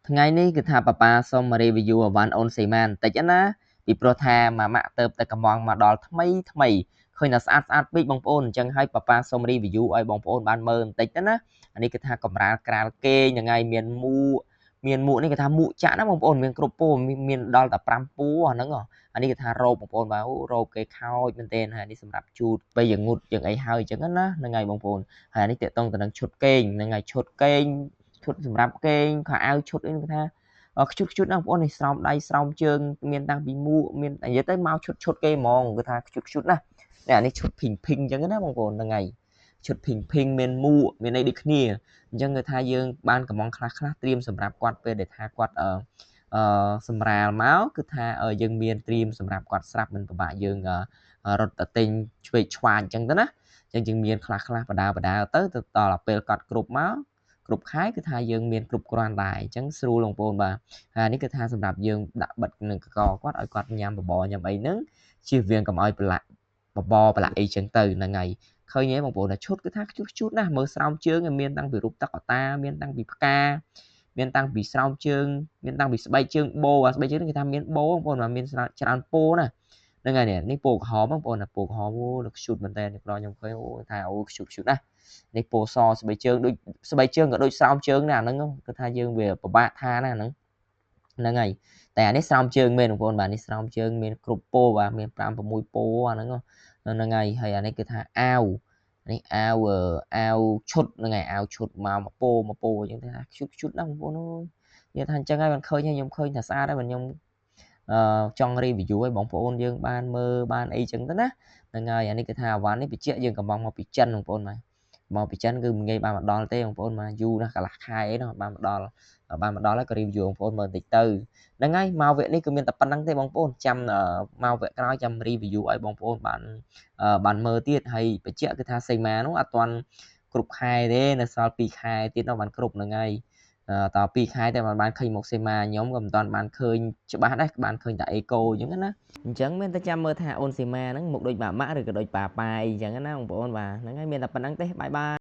ថ្ងៃនេះគឺថាប៉ាសូម review អវ៉ាន់អូនសេមានតិចណាពីព្រោះថាម៉ាក់ទៅតែកំងមកដល់ថ្មីឃើញថាស្អាតពេកបងប្អូនអញ្ចឹងហើយប៉ាសូម review ឲ្យបងប្អូនបានមើលបន្តិចទៅណាអានេះគឺថាកម្រាលក្រាលគេងហ្នឹងហើយមានមួកនេះគឺថាមួកចាក់ណាបងប្អូនមានគ្រប់ពូមានដល់តែ5ពូអាហ្នឹងអានេះគឺថារ៉ូបបងប្អូនបាទរ៉ូបគេខោចមែនទែនហើយនេះសម្រាប់ជូតពេលយ៉ាងងុតយ៉ាងអីហើយអញ្ចឹងណាហ្នឹងហើយបងប្អូនហើយអានេះតេតងទៅនឹងឈុតគេងហ្នឹងហើយឈុតគេងឈុតសម្រាប់គេងខោអាវឈុតអីគឺថាខ្ជុតណាបងប្អូននេះស្រោមដៃស្រោមជើងមានតាំងពីមួកមាននិយាយទៅមកឈុតគេហ្មងគឺថាខ្ជុតណានេះអានេះឈុតភីងអញ្ចឹងណាបងប្អូនហ្នឹងហើយឈុតភីងមានមួកមានអីដូចគ្នាអញ្ចឹងគឺថាយើងបានកំងខ្លះត្រៀមសម្រាប់គាត់ពេលដែលថាគាត់សម្រាលមកគឺថាយើងមានត្រៀមសម្រាប់គាត់ស្រាប់មិនពិបាកយើងរត់ទៅទិញឆ្វេងឆ្វាញអញ្ចឹងទៅណាអញ្ចឹងយើងមានខ្លះបដាទៅដល់ពេលគាត់គ្រប់មកគ្រប់ខែគឺថាយើងមានគ្រប់គ្រាន់ដែរអញ្ចឹងស្រួលបងប្អូនបាទហើយនេះគឺថាសម្រាប់យើងដាក់បិទនឹងកកគាត់ឲ្យគាត់ញ៉ាំបបរញ៉ាំអីហ្នឹងជៀសវាងកុំឲ្យប្រឡាក់បបរប្រឡាក់អីចឹងទៅហ្នឹងហើយឃើញទេបងប្អូនថាឈុតគឺថាខ្ជូតណាស់មើលស្រោមជើងមានតាំងពីរូបតុក្កតាមានតាំងពីផ្កាមានតាំងពីស្រោមជើងមានតាំងពីស្បែកជើងបោស្បែកជើងនេះគេថាមានបោបងប្អូនមានច្រើនពោណាហ្នឹងហើយនេះពោក្រហមបងប្អូនណាពោក្រហមអូខ្ជូតមែនតើខ្ញុំឃើញអូថាអូខ្ជូតណាស់នេះពោសស្បែកជើងដូចស្បែកជើងក៏ដូចស្រោមជើងណាហ្នឹងគឺថាយើងវាពិបាកថាណាហ្នឹងហើយតែអានេះស្រោមជើងមែនបងប្អូនបាទនេះស្រោមជើងមានគ្រប់ពោបាទមាន5 6ពោអាហ្នឹងហ្នឹងហើយអានេះគឺថាអាវនេះអាវឈុតហ្នឹងហើយអាវឈុតមកមួយពោអញ្ចឹងថាខ្ជូតណាស់បងប្អូនអើយនិយាយថាអញ្ចឹងហើយខ្ញុំឃើញថាស្អាតហើយខ្ញុំចង់ review ឲ្យបងប្អូនយើងបានមើលបានអីចឹងទៅណាហ្នឹងហើយអានេះគឺថាអាវ៉ាន់នេះបញ្ជាក់យើងកំងមកពីចិនបងប្អូនបាទមកពីចិនគឺមិនងាយបានមកដល់ទេបងប្អូនបាទយូរណាស់កន្លះខែអីនោះបានមកដល់ហើយក៏ review បងប្អូនមើលបន្តិចទៅហ្នឹងហើយមកវគ្គនេះគឺមានតែប៉ុណ្្នឹងទេបងប្អូនចាំមកវគ្គក្រោយចាំ review ឲ្យបងប្អូនបានមើលទៀតហើយបញ្ជាក់គឺថាសេមានោះអត់ទាន់គ្រប់ខែទេនៅសល់2ខែទៀតនោះបានគ្រប់ហ្នឹងហើយត2ខែតែបានឃើញមុខសេមាខ្ញុំក៏មិនទាន់បានឃើញច្បាស់ដែរបានឃើញតែអេកូអញ្ចឹងណាអញ្ចឹងមានតែចាំមើលថាអូនសេមាហ្នឹងមុខដូចម៉ាក់ឬក៏ដូចប៉ាអីអញ្ចឹងណាបងប្អូនបាទហ្នឹងហើយមានតែប៉ុណ្្នឹងទេបាយ